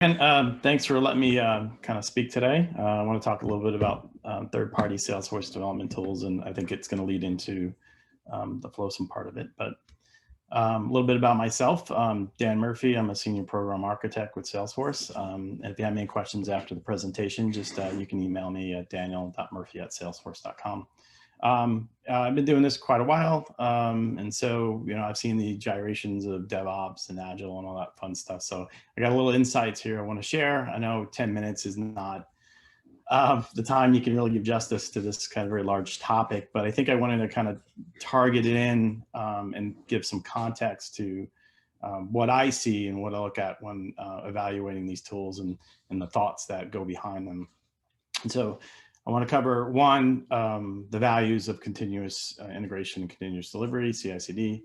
And thanks for letting me kind of speak today. I want to talk a little bit about third-party Salesforce development tools, and I think it's going to lead into the Flowsome part of it. But a little bit about myself. Dan Murphy. I'm a senior program architect with Salesforce. And if you have any questions after the presentation, just you can email me at daniel.murphy@salesforce.com. I've been doing this quite a while, and so I've seen the gyrations of DevOps and Agile and all that fun stuff. So I got a little insights here I want to share. I know 10 minutes is not the time you can really give justice to this kind of very large topic, but I think I wanted to kind of target it in and give some context to what I see and what I look at when evaluating these tools and the thoughts that go behind them. And so I want to cover one, the values of continuous integration and continuous delivery, CI/CD.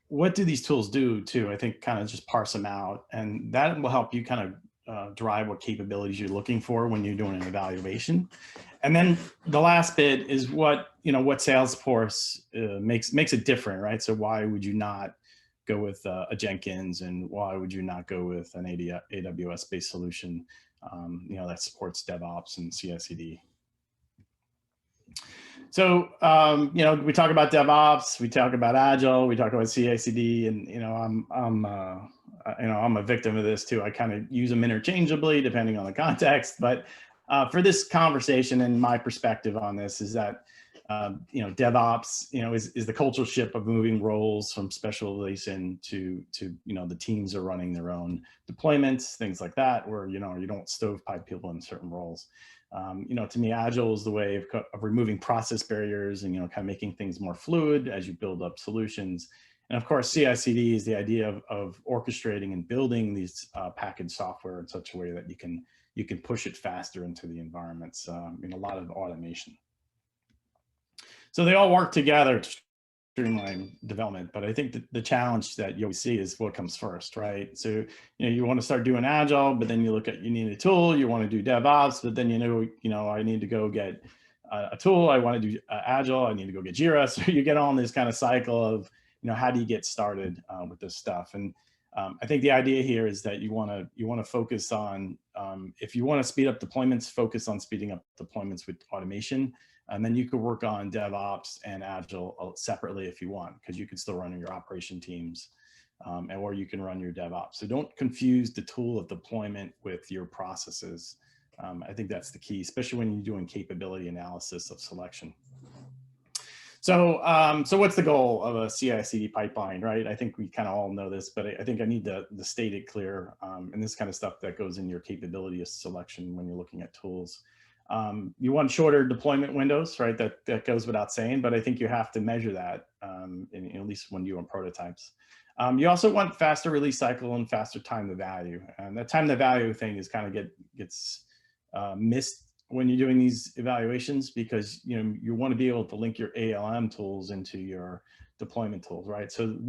What do these tools do too? I think kind of just parse them out, and that will help you kind of drive what capabilities you're looking for when you're doing an evaluation. And then the last bit is what Salesforce makes it different, right? So why would you not go with a Jenkins, and why would you not go with an AWS based solution? That supports DevOps and CI/CD. So, we talk about DevOps, we talk about Agile, we talk about CI/CD, and I'm a victim of this too. I kind of use them interchangeably depending on the context. But for this conversation, and my perspective on this is that DevOps, is the cultural ship of moving roles from specialization to the teams are running their own deployments, things like that, where you don't stovepipe people in certain roles. To me, Agile is the way of removing process barriers and kind of making things more fluid as you build up solutions. And of course, CI/CD is the idea of orchestrating and building these packaged software in such a way that you can push it faster into the environments in a lot of automation. So they all work together to streamline development, but I think the challenge that you always see is what comes first, right? So you want to start doing Agile, but then you need a tool. You want to do DevOps, but then I need to go get a tool. I want to do Agile. I need to go get Jira. So you get on this kind of cycle of how do you get started with this stuff? And I think the idea here is that you want to focus on if you want to speed up deployments, focus on speeding up deployments with automation. And then you could work on DevOps and Agile separately if you want, because you can still run your operation teams or you can run your DevOps. So don't confuse the tool of deployment with your processes. I think that's the key, especially when you're doing capability analysis of selection. So, so what's the goal of a CI/CD pipeline, right? I think we kind of all know this, but I think I need to state it clear. And this kind of stuff that goes in your capability of selection when you're looking at tools. You want shorter deployment windows, right? That goes without saying, but I think you have to measure that at least when you're on prototypes. You also want faster release cycle and faster time to value. And that time to value thing is kind of gets missed when you're doing these evaluations, because you want to be able to link your ALM tools into your deployment tools, right? So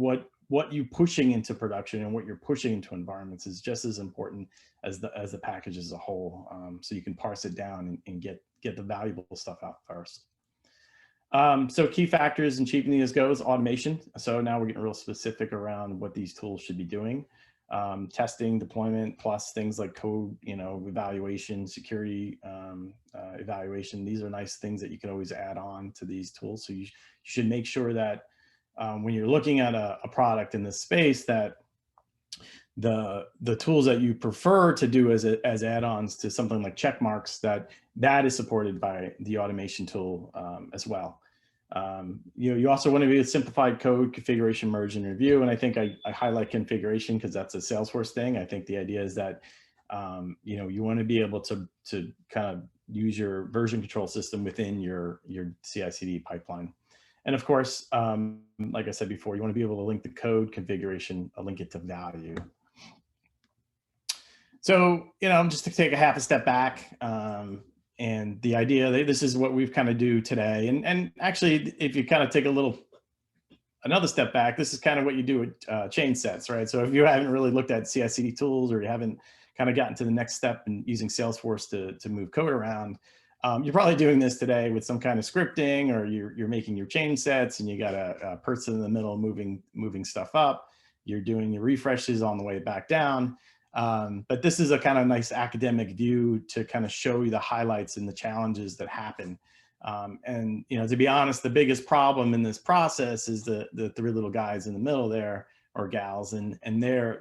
what you're pushing into production and what you're pushing into environments is just as important as the package as a whole. So you can parse it down and get the valuable stuff out first. So key factors in cheapening this goes automation. So now we're getting real specific around what these tools should be doing. Testing, deployment, plus things like code, evaluation, security evaluation. These are nice things that you can always add on to these tools. So you should make sure that when you're looking at a product in this space, that the tools that you prefer to do as add-ons to something like check marks, that is supported by the automation tool as well. You also want to be a simplified code configuration, merge, and review. And I think I highlight configuration because that's a Salesforce thing. I think the idea is that you want to be able to kind of use your version control system within your CI/CD pipeline. And of course, like I said before, you want to be able to link the code configuration, link it to value. So, just to take a half a step back, and the idea that this is what we've kind of do today. And actually, if you kind of take another step back, this is kind of what you do with chain sets, right? So if you haven't really looked at CI/CD tools, or you haven't kind of gotten to the next step in using Salesforce to move code around, you're probably doing this today with some kind of scripting, or you're making your chain sets and you got a person in the middle moving stuff up. You're doing your refreshes on the way back down. But this is a kind of nice academic view to kind of show you the highlights and the challenges that happen. And to be honest, the biggest problem in this process is the three little guys in the middle there, or gals, and they're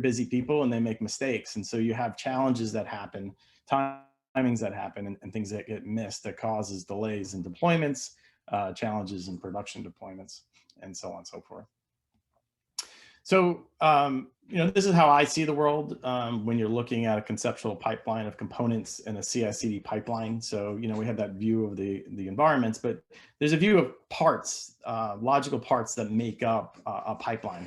busy people and they make mistakes, and so you have challenges that happen, timings that happen, and things that get missed that causes delays in deployments, challenges in production deployments, and so on and so forth. So, this is how I see the world when you're looking at a conceptual pipeline of components in a CI/CD pipeline. So, we have that view of the environments, but there's a view of parts, logical parts that make up a pipeline.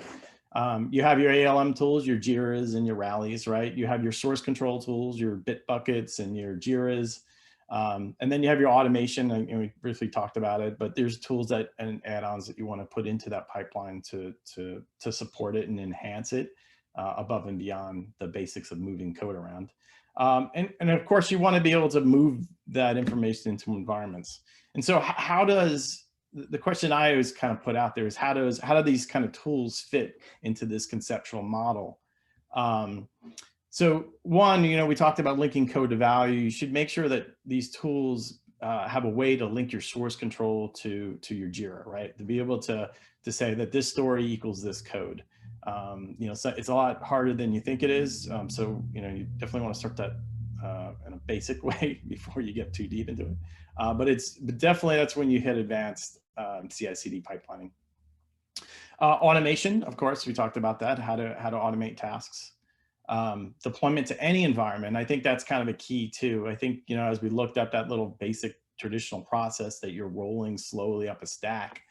You have your ALM tools, your Jiras and your Rallies, right? You have your source control tools, your Bitbuckets and your Jiras. And then you have your automation, and we briefly talked about it, but there's tools and add-ons that you want to put into that pipeline to support it and enhance it above and beyond the basics of moving code around. And of course, you want to be able to move that information into environments. And so how does, the question I always kind of put out there is how do these kind of tools fit into this conceptual model? So one, we talked about linking code to value. You should make sure that these tools have a way to link your source control to your Jira, right? To be able to say that this story equals this code. So it's a lot harder than you think it is. So you definitely want to start that in a basic way before you get too deep into it. But definitely that's when you hit advanced CI/CD pipelining. Automation, of course, we talked about that. How to automate tasks. Deployment to any environment. I think that's kind of a key too. I think, as we looked at that little basic traditional process that you're rolling slowly up a stack,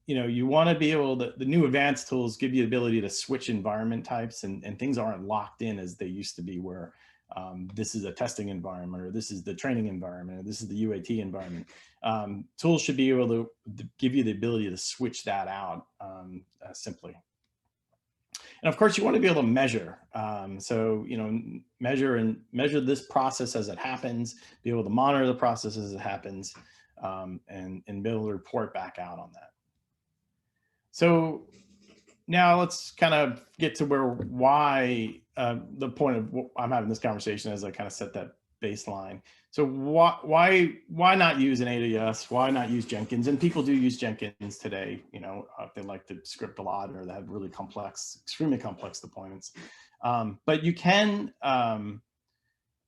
you want to be able to, the new advanced tools give you the ability to switch environment types, and things aren't locked in as they used to be, where this is a testing environment, or this is the training environment, or this is the UAT environment. Tools should be able to give you the ability to switch that out simply. And of course, you want to be able to measure. So, measure this process as it happens, be able to monitor the process as it happens, and be able to report back out on that. So now let's kind of get to why the point of I'm having this conversation as I kind of set that baseline. So why not use an AWS? Why not use Jenkins? And people do use Jenkins today. If they like to script a lot, or they have really complex, extremely complex deployments. But you can,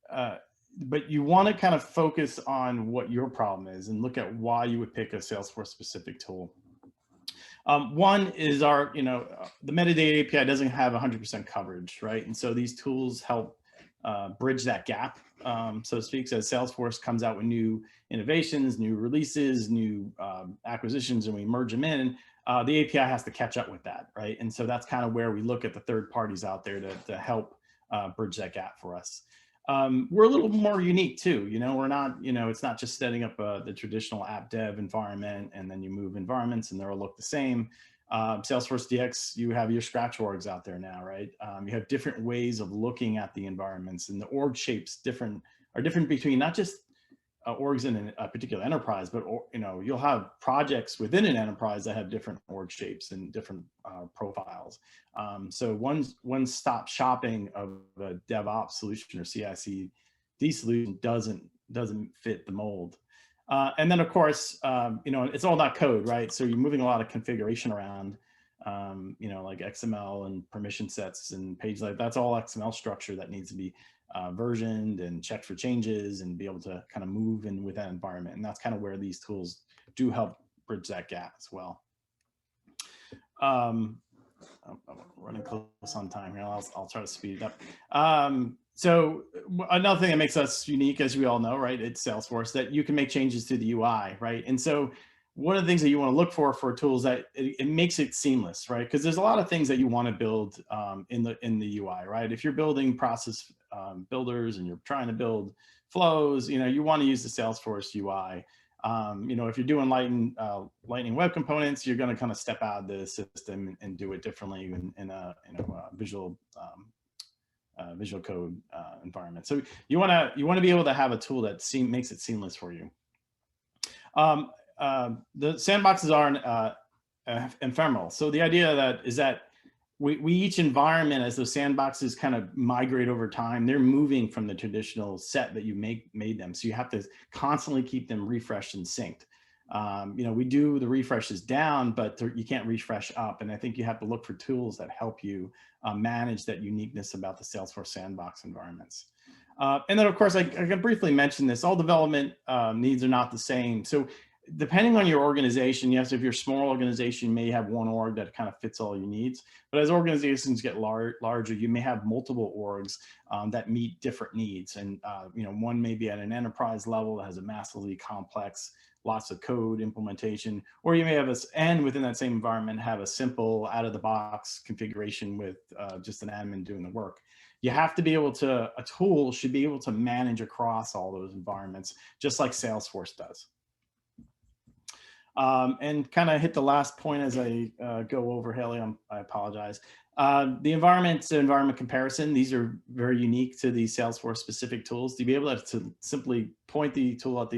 but you want to kind of focus on what your problem is and look at why you would pick a Salesforce specific tool. One is the metadata API doesn't have 100% coverage, right? And so these tools help bridge that gap, so to speak. So as Salesforce comes out with new innovations, new releases, new acquisitions, and we merge them in, the API has to catch up with that, right? And so that's kind of where we look at the third parties out there to help bridge that gap for us. We're a little more unique too. We're not, it's not just setting up the traditional app dev environment and then you move environments and they'll look the same. Salesforce DX, you have your Scratch orgs out there now, right? You have different ways of looking at the environments, and the org shapes are different between not just orgs in a particular enterprise, but you'll have projects within an enterprise that have different org shapes and different profiles. So one-stop shopping of a DevOps solution or CI/CD solution doesn't fit the mold. And then of course, it's all about code, right? So you're moving a lot of configuration around, like XML and permission sets and page like that's all XML structure that needs to be versioned and checked for changes and be able to kind of move in with that environment. And that's kind of where these tools do help bridge that gap as well. I'm running close on time here. I'll try to speed it up. So another thing that makes us unique, as we all know, right, it's Salesforce, that you can make changes to the UI, right? And so one of the things that you want to look for tools that it makes it seamless, right? Because there's a lot of things that you want to build in the UI, right? If you're building process builders and you're trying to build flows, you want to use the Salesforce UI. If you're doing Lightning Web Components, you're going to kind of step out of the system and do it differently in a Visual Code environment. So you want to be able to have a tool that makes it seamless for you. The sandboxes are ephemeral. So the idea is that we each environment, as those sandboxes kind of migrate over time, they're moving from the traditional set that you made them. So you have to constantly keep them refreshed and synced. You know, we do the refreshes down, but you can't refresh up. And I think you have to look for tools that help you manage that uniqueness about the Salesforce sandbox environments. And then, of course, I can briefly mention this. All development needs are not the same. So depending on your organization, yes, if you're a small organization, you may have one org that kind of fits all your needs. But as organizations get larger, you may have multiple orgs that meet different needs. And you know, one may be at an enterprise level that has a massively complex, lots of code implementation, or you may have and within that same environment have a simple out-of-the-box configuration with just an admin doing the work. You have to be able to, a tool should be able to manage across all those environments, just like Salesforce does. And kind of hit the last point as I go over, Haley, I apologize. The environment comparison, these are very unique to the Salesforce specific tools. To be able to simply point the tool at,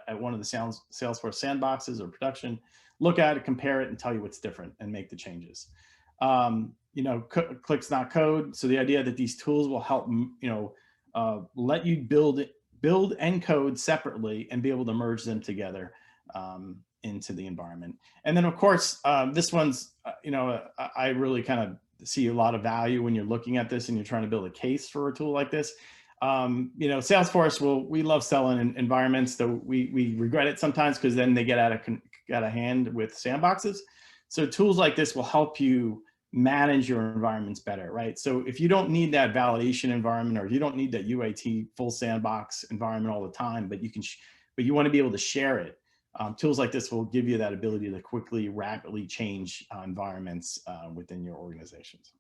at one of the Salesforce sandboxes or production, look at it, compare it, and tell you what's different and make the changes. You know, clicks not code. So the idea that these tools will help, you know, let you build and code separately and be able to merge them together into the environment. And then, of course, this one's, you know, I really kind of see a lot of value when you're looking at this and you're trying to build a case for a tool like this. You know, Salesforce, we love selling environments, though we regret it sometimes because then they get out of hand with sandboxes. So tools like this will help you manage your environments better, right? So if you don't need that validation environment, or if you don't need that UAT full sandbox environment all the time, but you want to be able to share it, tools like this will give you that ability to quickly, rapidly change environments within your organizations.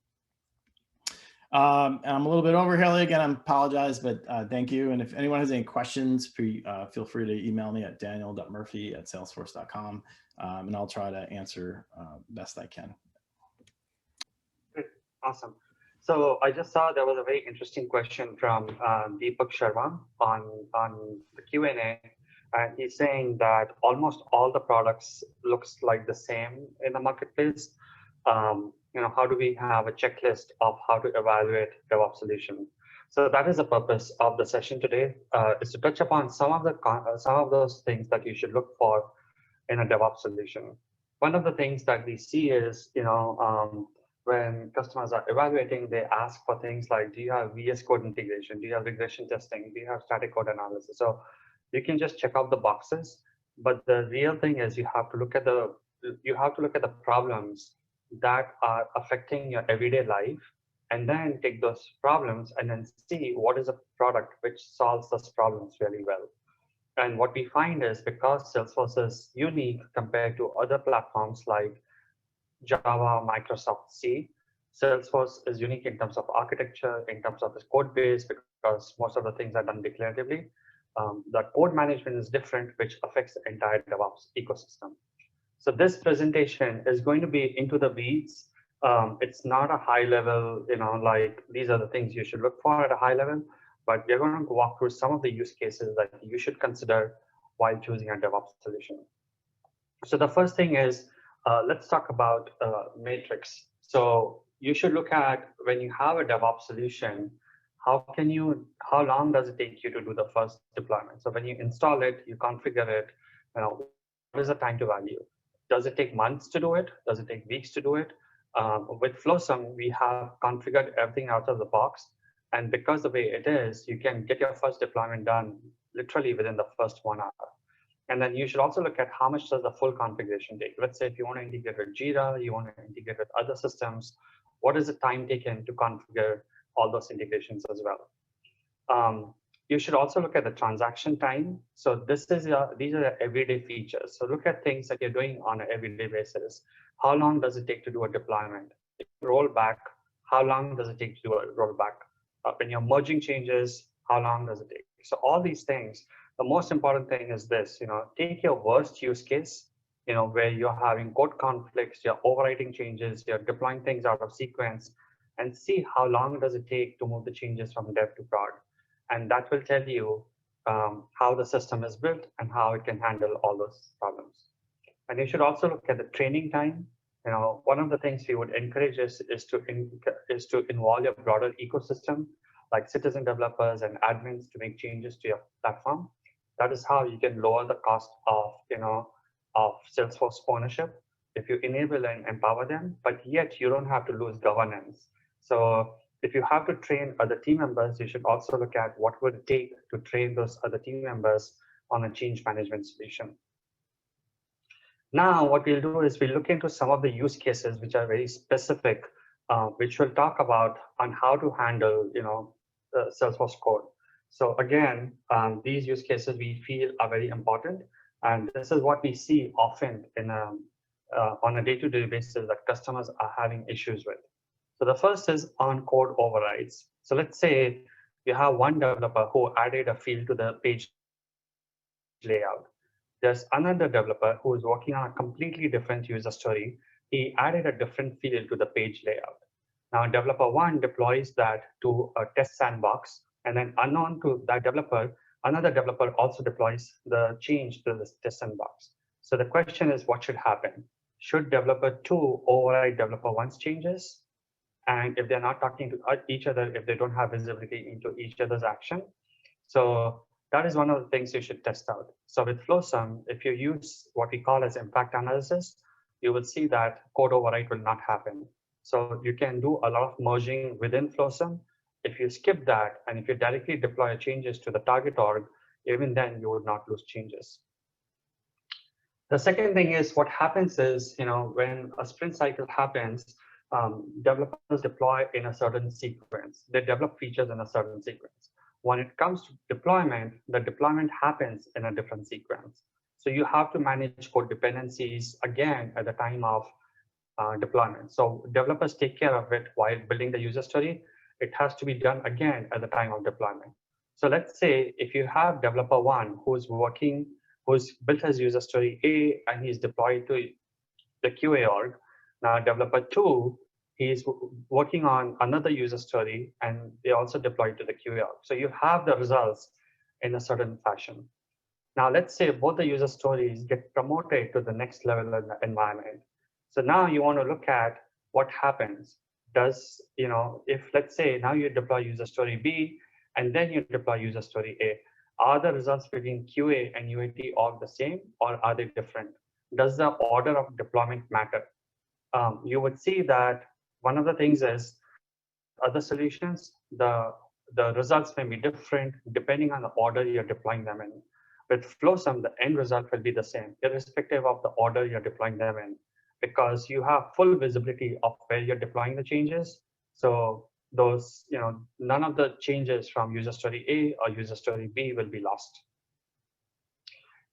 And I'm a little bit over, Haley. Again, I apologize, but thank you. And if anyone has any questions, feel free to email me at daniel.murphy@salesforce.com, and I'll try to answer best I can. Good. Awesome. So I just saw there was a very interesting question from Deepak Sharma on the Q&A. And he's saying that almost all the products looks like the same in the marketplace. You know, how do we have a checklist of how to evaluate DevOps solution? So that is the purpose of the session today, is to touch upon some of those things that you should look for in a DevOps solution. One of the things that we see is, you know, when customers are evaluating, they ask for things like, do you have VS Code integration? Do you have regression testing? Do you have static code analysis? So you can just check off the boxes, but the real thing is you have to look at the problems that are affecting your everyday life, and then take those problems and then see what is a product which solves those problems really well. And what we find is, because Salesforce is unique compared to other platforms like Java, Microsoft C, Salesforce is unique in terms of architecture, in terms of its code base, because most of the things are done declaratively. The code management is different, which affects the entire DevOps ecosystem. So this presentation is going to be into the weeds. It's not a high level, you know, like these are the things you should look for at a high level, but we're going to walk through some of the use cases that you should consider while choosing a DevOps solution. So the first thing is, let's talk about Matrix. So you should look at, when you have a DevOps solution, how long does it take you to do the first deployment? So when you install it, you configure it, you know, what is the time to value? Does it take months to do it? Does it take weeks to do it? With Flowsum, we have configured everything out of the box. And because the way it is, you can get your first deployment done literally within the first 1 hour. And then you should also look at how much does the full configuration take. Let's say if you want to integrate with Jira, you want to integrate with other systems, what is the time taken to configure all those integrations as well? You should also look at the transaction time. So these are the everyday features. So look at things that you're doing on an everyday basis. How long does it take to do a deployment? Rollback, how long does it take to do a rollback? When you're merging changes, how long does it take? So all these things, the most important thing is this, you know, take your worst use case, you know, where you're having code conflicts, you're overwriting changes, you're deploying things out of sequence, and see how long does it take to move the changes from dev to prod. And that will tell you how the system is built and how it can handle all those problems. And you should also look at the training time. One of the things we would encourage is to involve your broader ecosystem, like citizen developers and admins, to make changes to your platform. That is how you can lower the cost of of Salesforce ownership if you enable and empower them, but yet you don't have to lose governance. So if you have to train other team members, you should also look at what would it take to train those other team members on a change management solution. Now, what we'll do is we'll look into some of the use cases which are very specific, which we'll talk about on how to handle, Salesforce code. So again, these use cases we feel are very important, and this is what we see often on a day-to-day basis that customers are having issues with. So the first is on code overrides. So let's say you have one developer who added a field to the page layout. There's another developer who is working on a completely different user story. He added a different field to the page layout. Now, developer one deploys that to a test sandbox, and then unknown to that developer, another developer also deploys the change to the test sandbox. So the question is, what should happen? Should developer two override developer one's changes? And if they're not talking to each other, if they don't have visibility into each other's action, so that is one of the things you should test out. So with Flowsum, if you use what we call as impact analysis, you will see that code overwrite will not happen. So you can do a lot of merging within Flowsum. If you skip that, and if you directly deploy changes to the target org, even then you would not lose changes. The second thing is what happens is, when a sprint cycle happens, developers deploy in a certain sequence. They develop features in a certain sequence. When it comes to deployment, the deployment happens in a different sequence. So you have to manage code dependencies again at the time of deployment. So developers take care of it while building the user story. It has to be done again at the time of deployment. So let's say if you have developer one who's built his user story A and he's deployed to the QA org. Now developer two, he's working on another user story and they also deployed to the QA org. So you have the results in a certain fashion. Now let's say both the user stories get promoted to the next level in the environment. So now you want to look at what happens. If let's say now you deploy user story B and then you deploy user story A, are the results between QA and UAT org the same or are they different? Does the order of deployment matter? You would see that one of the things is other solutions, the results may be different depending on the order you're deploying them in. With Flowsum, the end result will be the same, irrespective of the order you're deploying them in, because you have full visibility of where you're deploying the changes. So those, none of the changes from user story A or user story B will be lost.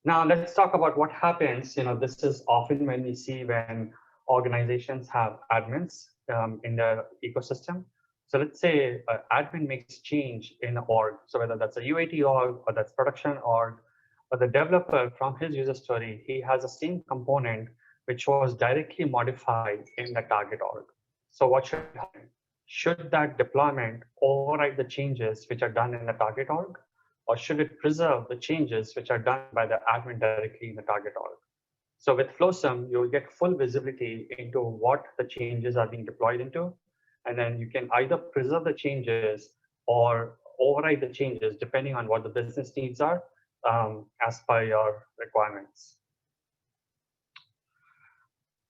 Now let's talk about what happens. This is often when we see when organizations have admins in their ecosystem. So let's say an admin makes change in an org. So whether that's a UAT org or that's production org, but the developer from his user story, he has the same component which was directly modified in the target org. So what should happen? Should that deployment override the changes which are done in the target org? Or should it preserve the changes which are done by the admin directly in the target org? So with Flowsum, you'll get full visibility into what the changes are being deployed into. And then you can either preserve the changes or override the changes depending on what the business needs are as per your requirements.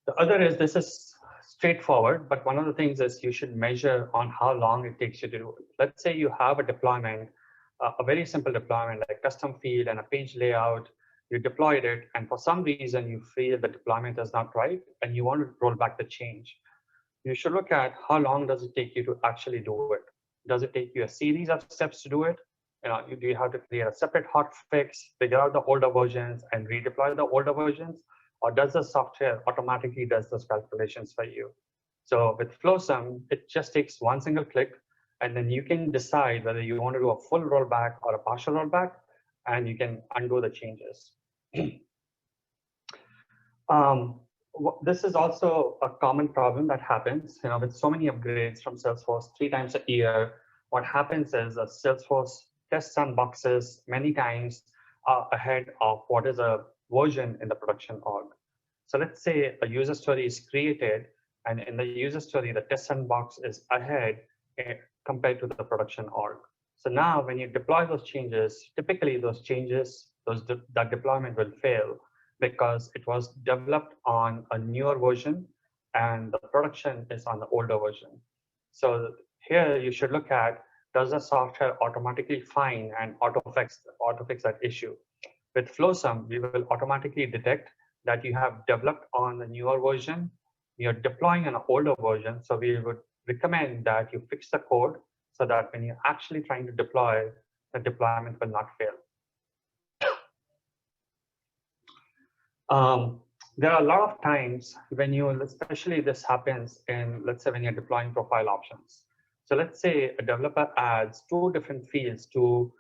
The other is, this is straightforward, but one of the things is you should measure on how long it takes you to do it. Let's say you have a deployment, a very simple deployment like custom field and a page layout. You deployed it, and for some reason you feel the deployment is not right, and you want to roll back the change. You should look at how long does it take you to actually do it. Does it take you a series of steps to do it? Do you have to create a separate hotfix, figure out the older versions, and redeploy the older versions? Or does the software automatically does those calculations for you? So with Flowsum, it just takes one single click, and then you can decide whether you want to do a full rollback or a partial rollback, and you can undo the changes. This is also a common problem that happens, with so many upgrades from Salesforce 3 times a year. What happens is Salesforce tests sandboxes many times ahead of what is a version in the production org. So let's say a user story is created, and in the user story, the test sandbox is ahead compared to the production org. So now when you deploy those changes, typically those changes, that deployment will fail because it was developed on a newer version and the production is on the older version. So here you should look at, does the software automatically find and auto-fix that issue? With Flowsum, we will automatically detect that you have developed on the newer version, you're deploying an older version. So we would recommend that you fix the code so that when you're actually trying to deploy, the deployment will not fail. There are a lot of times when you, especially this happens in, let's say when you're deploying profile options. So let's say a developer adds 2 different fields to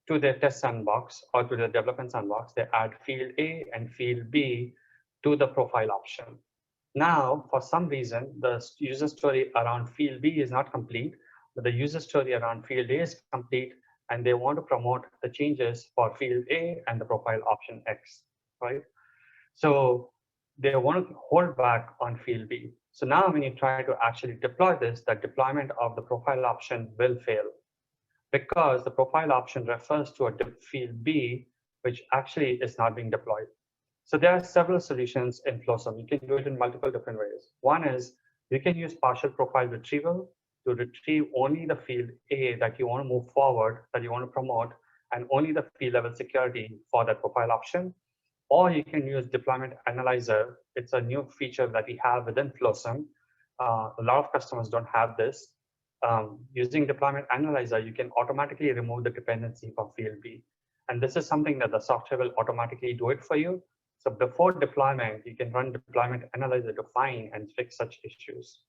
their test sandbox or to the development sandbox. They add field A and field B to the profile option. Now, for some reason, the user story around field B is not complete, but the user story around field A is complete, and they want to promote the changes for field A and the profile option X, right? So they want to hold back on field B. So now when you try to actually deploy this, the deployment of the profile option will fail because the profile option refers to a field B, which actually is not being deployed. So there are several solutions in Flowsum. You can do it in multiple different ways. One is you can use partial profile retrieval to retrieve only the field A that you want to move forward, that you want to promote, and only the field level security for that profile option. Or you can use deployment analyzer. It's a new feature that we have within Flowsum. A lot of customers don't have this. Using deployment analyzer, you can automatically remove the dependency from field B. And this is something that the software will automatically do it for you. So before deployment, you can run deployment analyzer to find and fix such issues.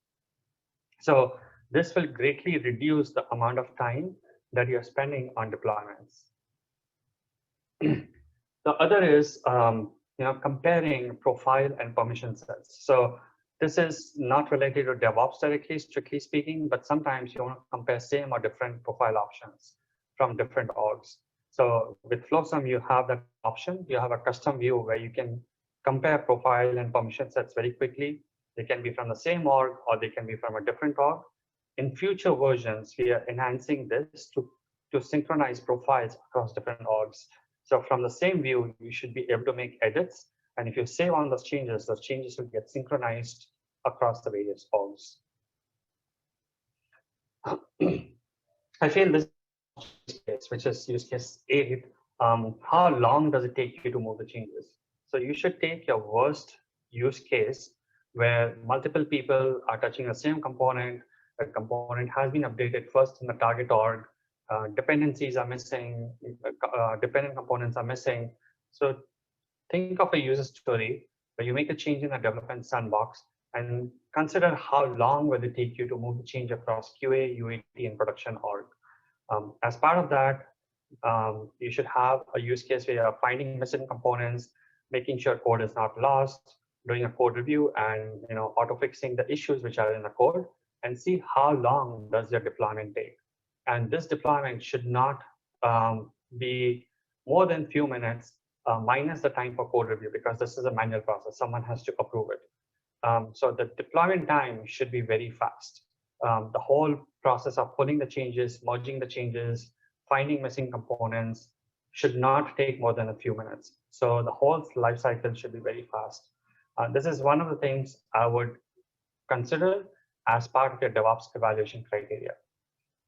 So this will greatly reduce the amount of time that you're spending on deployments. The other is comparing profile and permission sets. So this is not related to DevOps directly, strictly speaking, but sometimes you want to compare same or different profile options from different orgs. So with Flowsum, you have that option. You have a custom view where you can compare profile and permission sets very quickly. They can be from the same org or they can be from a different org. In future versions, we are enhancing this to synchronize profiles across different orgs. So from the same view, you should be able to make edits. And if you save on those changes will get synchronized across the various orgs. I feel this use case, which is use case 8, how long does it take you to move the changes? So you should take your worst use case where multiple people are touching the same component. The component has been updated first in the target org. Dependencies are missing, dependent components are missing. So think of a user story where you make a change in the development sandbox and consider how long will it take you to move the change across QA, UAT, and production org. As part of that, you should have a use case where you're finding missing components, making sure code is not lost, doing a code review, and auto-fixing the issues which are in the code, and see how long does your deployment take. And this deployment should not be more than few minutes, minus the time for code review, because this is a manual process. Someone has to approve it. So the deployment time should be very fast. The whole process of pulling the changes, merging the changes, finding missing components should not take more than a few minutes. So the whole life cycle should be very fast. This is one of the things I would consider as part of your DevOps evaluation criteria.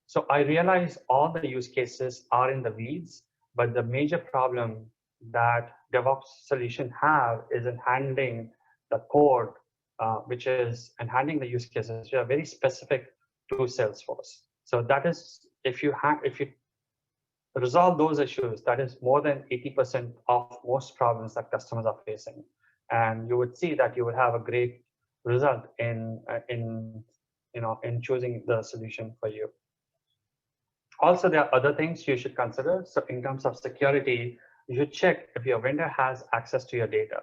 So I realize all the use cases are in the weeds, but the major problem that DevOps solution have is in handling the code, and handling the use cases which are very specific to Salesforce. So that is, if you resolve those issues, that is more than 80% of most problems that customers are facing. And you would see that you would have a great result in choosing the solution for you. Also, there are other things you should consider. So in terms of security, you should check if your vendor has access to your data.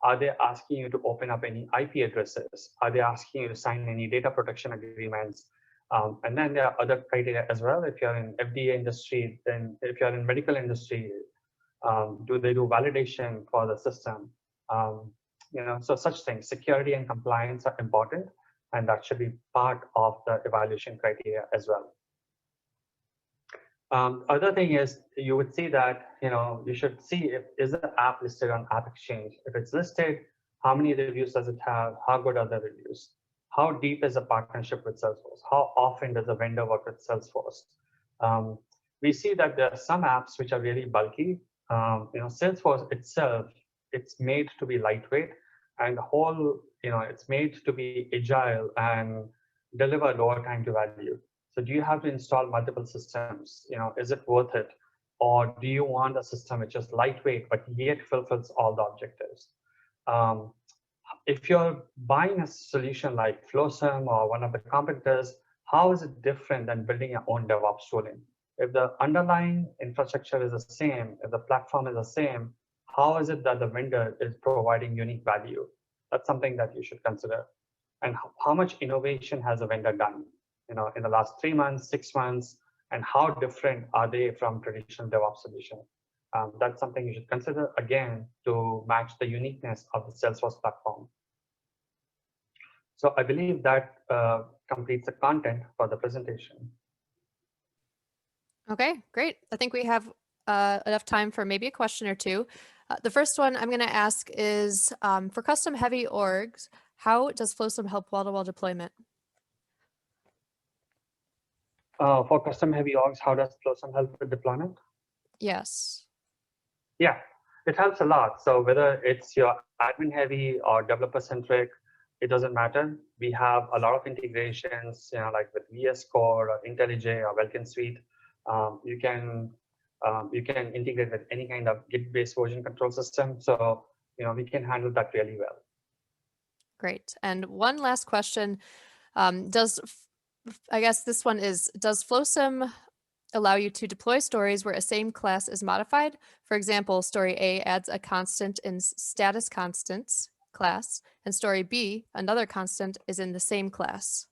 Are they asking you to open up any IP addresses? Are they asking you to sign any data protection agreements? And then there are other criteria as well. If you're in FDA industry, then if you're in medical industry, do they do validation for the system? So such things, security and compliance are important, and that should be part of the evaluation criteria as well. Other thing is, you would see that, you should see if is the app listed on App Exchange. If it's listed, how many reviews does it have? How good are the reviews? How deep is the partnership with Salesforce? How often does the vendor work with Salesforce? We see that there are some apps which are really bulky. Salesforce itself, it's made to be lightweight, and the whole, it's made to be agile and deliver lower time to value. So do you have to install multiple systems? Is it worth it? Or do you want a system which is lightweight, but yet fulfills all the objectives? If you're buying a solution like Flowsum or one of the competitors, how is it different than building your own DevOps tooling? If the underlying infrastructure is the same, if the platform is the same, how is it that the vendor is providing unique value? That's something that you should consider. And how much innovation has a vendor done? In the last 3 months, 6 months, and how different are they from traditional DevOps solution? That's something you should consider, again, to match the uniqueness of the Salesforce platform. So I believe that completes the content for the presentation. Okay, great. I think we have enough time for maybe a question or two. The first one I'm going to ask is, for custom heavy orgs, how does Flowsum help wall-to-wall deployment? For custom heavy orgs, how does Flowsum help with deployment? Yes. Yeah, it helps a lot. So whether it's your admin heavy or developer centric, it doesn't matter. We have a lot of integrations, like with VS Code or IntelliJ or Welkin Suite. You can integrate with any kind of Git-based version control system. So we can handle that really well. Great. And one last question: I guess this one is, does Flowsum allow you to deploy stories where a same class is modified? For example, story A adds a constant in status constants class, and story B, another constant, is in the same class.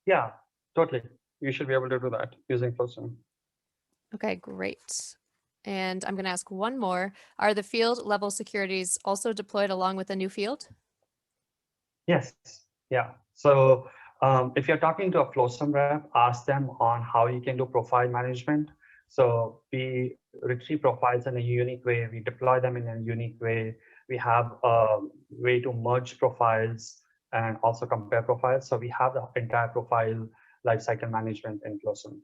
Yeah, totally. You should be able to do that using Flowsum. Okay, great. And I'm going to ask one more. Are the field level securities also deployed along with a new field? Yes. Yeah. So if you're talking to a Flowsum rep, ask them on how you can do profile management. So we retrieve profiles in a unique way. We deploy them in a unique way. We have a way to merge profiles and also compare profiles. So we have the entire profile lifecycle management in Flowsum.